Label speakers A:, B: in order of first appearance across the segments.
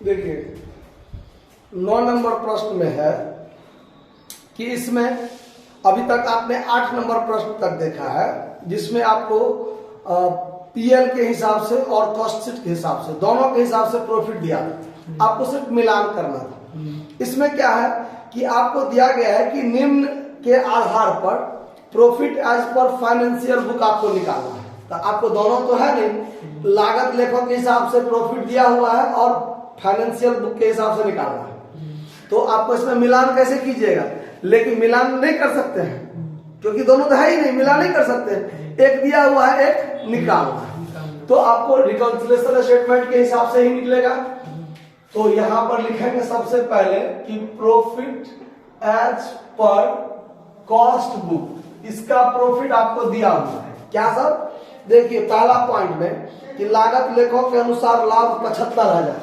A: देखिए 9 नंबर प्रश्न में है कि इसमें अभी तक आपने 8 नंबर प्रश्न तक देखा है, जिसमें आपको पीएल के हिसाब से और कॉस्ट शीट के हिसाब से, दोनों के हिसाब से प्रॉफिट दिया था। आपको सिर्फ मिलान करना था। इसमें क्या है कि आपको दिया गया है कि निम्न के आधार पर profit as per financial book आपको निकालना है। तो आपको दोनों तो है नहीं, लागत लेखक के हिसाब से प्रॉफिट दिया हुआ है और फाइनेंशियल बुक के हिसाब से निकालना है। तो आपको इसमें मिलान कैसे कीजिएगा, लेकिन मिलान नहीं कर सकते हैं क्योंकि दोनों तो है ही नहीं, मिलान नहीं कर सकते। एक दिया हुआ है, एक निकालना है। तो आपको रिकॉन्सिलिएशन स्टेटमेंट के हिसाब से ही निकलेगा। तो यहां पर लिखेंगे सबसे पहले कि profit as per cost book, इसका प्रॉफिट आपको दिया हुआ है। क्या सब देखिए, पहला पॉइंट में कि लागत लेखों के अनुसार लाभ 75,000,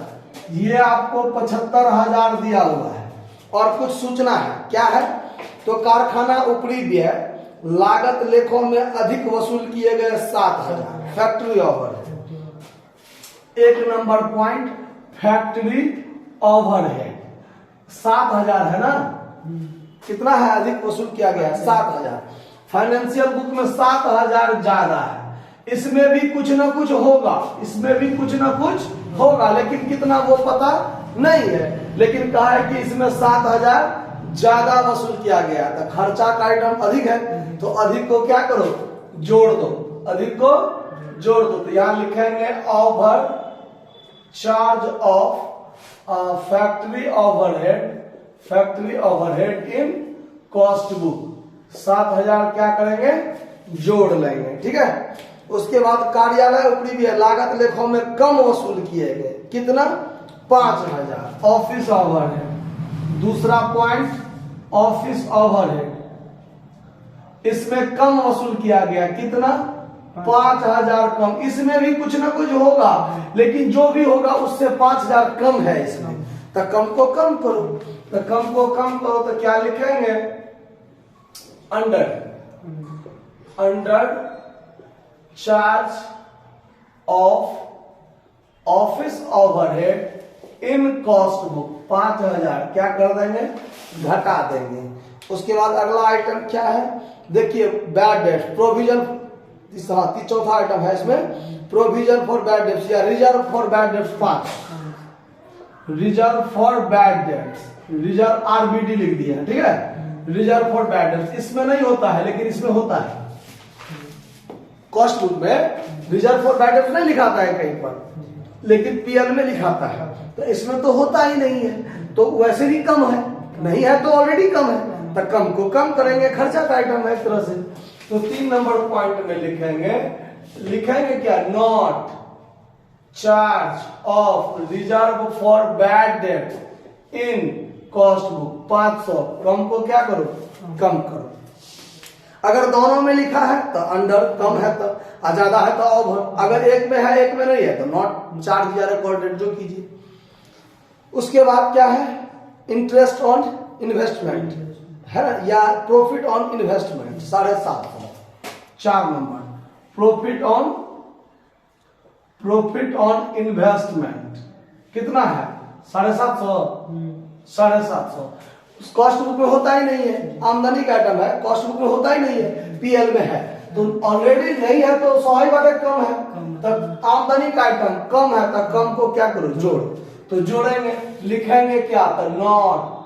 A: ये आपको 75,000 दिया हुआ है। और कुछ सूचना है, क्या है तो कारखाना ऊपरी व्यय लागत लेखों में अधिक वसूल किए गए 7,000 factory overhead. 1 number point factory overhead 7,000 है ना, कितना है अधिक वसूल किया गया है 7,000। फाइनेंशियल बुक में 7,000 ज्यादा है, इसमें भी कुछ ना कुछ होगा, इसमें भी कुछ ना कुछ होगा, लेकिन कितना वो पता नहीं है। लेकिन कहा है कि इसमें 7,000 ज्यादा वसूल किया गया था, खर्चा का आइटम अधिक है, तो अधिक को क्या करो जोड़ दो, अधिक को जोड़ दो। तो यहां लिखेंगे over charge of factory overhead, factory overhead in cost book 7,000 क्या करेंगे जोड़ लेंगे, ठीक है। उसके बाद कार्यालय ऊपरी व्यय लागत लेखों में कम वसूल किए गए, कितना 5,000 ऑफिस ओवरहेड। दूसरा पॉइंट ऑफिस ओवरहेड, इसमें कम वसूल किया गया, कितना 5,000 कम। इसमें भी कुछ ना कुछ होगा, लेकिन जो भी होगा उससे 5,000 कम है इसमें। तो कम को कम करो, तो कम को कम करो तो क्या लिखेंगे under charge of office overhead in cost book 5,000 क्या कर देंगे घटा देंगे। उसके बाद अगला आइटम क्या है देखिए, बैड डेट प्रोविजन, चौथा आइटम है इसमें प्रोविजन फॉर बैड डेट्स या reserve for bad debts 5, reserve for bad debts, reserve RBD लिख दिया है, ठीक है। रिजर्व फॉर बैड डेट्स इसमें नहीं होता है, लेकिन इसमें होता है। कॉस्ट बुक में रिजर्व फॉर बैड डेट्स नहीं लिखाता है कहीं पर, लेकिन पीएल में लिखाता है। तो इसमें तो होता ही नहीं है, तो वैसे भी कम है, नहीं है तो ऑलरेडी कम है, तो कम को कम करेंगे, खर्चा का आइटम है एक तरह से। तो 3 नंबर पॉइंट में लिखेंगे क्या not charge of reserve for bad debt in cost book 500, कम को क्या करो कम करो। अगर दोनों में लिखा है तो अंडर, कम है तो ज्यादा है तो ओवर, अगर एक में है एक में नहीं है तो नॉट चार्ज या रिकॉर्डेड जो कीजिए। उसके बाद क्या है इंटरेस्ट ऑन इन्वेस्टमेंट है ना, या profit on investment 750। 4 number profit on investment कितना है 750। कॉस्ट बुक में होता ही नहीं है, आमदनी का आइटम है, कॉस्ट बुक में होता ही नहीं है, पीएल में है। तो ऑलरेडी नहीं है तो स्वाभाविक बात है कम है, तब आमदनी का आइटम कम है तो कम को क्या करो जोड़। तो जोड़ेंगे, लिखेंगे क्या तो not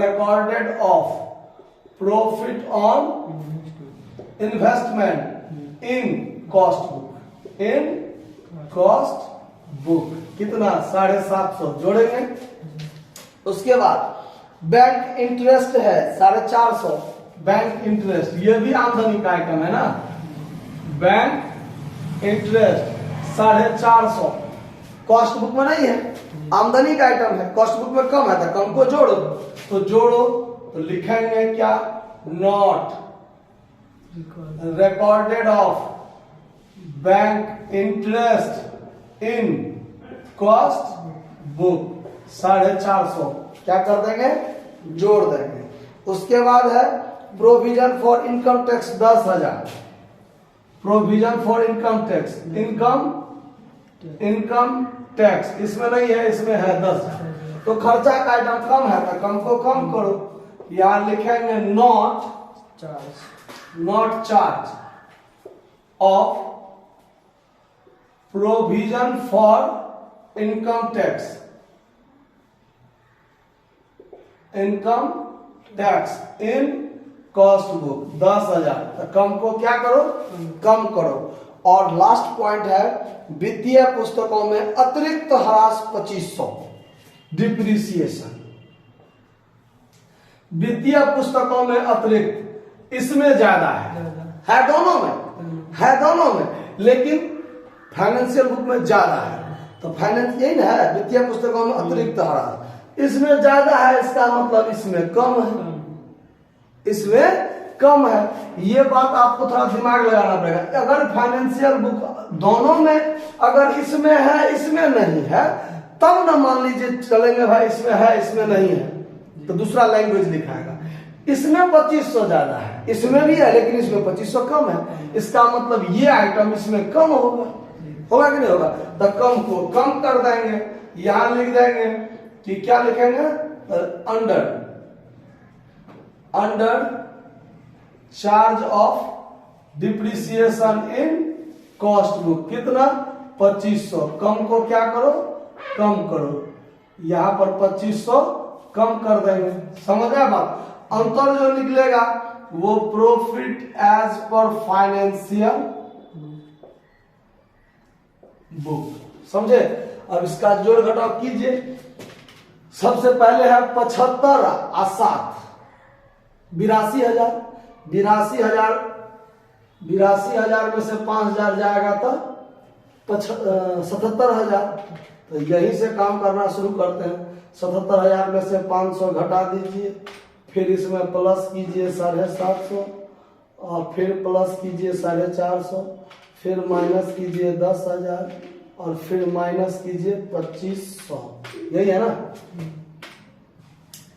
A: recorded of profit on investment in cost book कितना 750 जोड़ेंगे। उसके बाद बैंक इंटरेस्ट है 450, बैंक इंटरेस्ट ये भी आमदनी का आइटम है ना, बैंक इंटरेस्ट 450 कॉस्ट बुक में नहीं है, आमदनी का आइटम है, कॉस्ट बुक में कम है तो कम को जोड़ो। तो लिखेंगे क्या not recorded of bank interest in cost book 450 क्या कर देंगे जोड़ देंगे। उसके बाद है provision for income tax 10,000, provision for income tax, income income tax, इसमें नहीं है, इसमें है 10। तो खर्चा का आइटम कम है तो कम को कम करो, यहां लिखेंगे not charge of provision for income tax in cost book 10,000। तो कम को क्या करो, कम करो। और लास्ट पॉइंट है वित्तीय पुस्तकों में अतिरिक्त ह्रास 2500 डिप्रिसिएशन। वित्तीय पुस्तकों में अतिरिक्त, इसमें ज्यादा है दोनों में, लेकिन फाइनेंशियल बुक में ज्यादा है। तो फाइनेंस यही ना है, वित्तीय पुस्तकों में अतिरिक्त ह्रास, इसमें ज्यादा है, इसका मतलब इसमें कम है, इसमें कम है। ये बात आपको थोड़ा दिमाग लगाना पड़ेगा। अगर फाइनेंशियल बुक दोनों में, अगर इसमें है इसमें नहीं है, तब ना मान लीजिए चलेंगे भाई इसमें है इसमें नहीं है, तो दूसरा लैंग्वेज दिखाएगा। इसमें 2500 ज्यादा है, इसमें भी है लेकिन इसमें 2500 कम है, इसका मतलब ये आइटम इसमें कम होगा कि नहीं होगा। तो कम को कम कर देंगे, यहां लिख देंगे कि क्या लिखेंगे, under charge of depreciation in cost book, कितना 2500। कम को क्या करो, कम करो, यहां पर 2500 कम कर देंगे। समझ आया बात। अंतर जो निकलेगा वो profit as per financial book, समझे। अब इसका जोड़ घटाव कीजिए। सबसे पहले है 75 और 7 82,000। 82,000 में से 5,000 जाएगा तो 77,000। तो यहीं से काम करना शुरू करते हैं। 77,000 में से 500 घटा दीजिए, फिर इसमें प्लस कीजिए 750, और फिर प्लस कीजिए 450, फिर माइनस कीजिए 10,000, और फिर माइनस कीजिए 2500। यही है ना।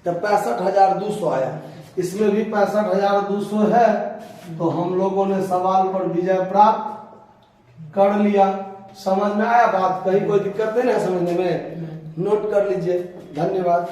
A: जब 65,200 आया, इसमें भी 65,200 है। तो हम लोगों ने सवाल पर विजय प्राप्त कर लिया। समझ में आया बात, कहीं कोई दिक्कत नहीं है समझने में, नोट कर लीजिए। धन्यवाद।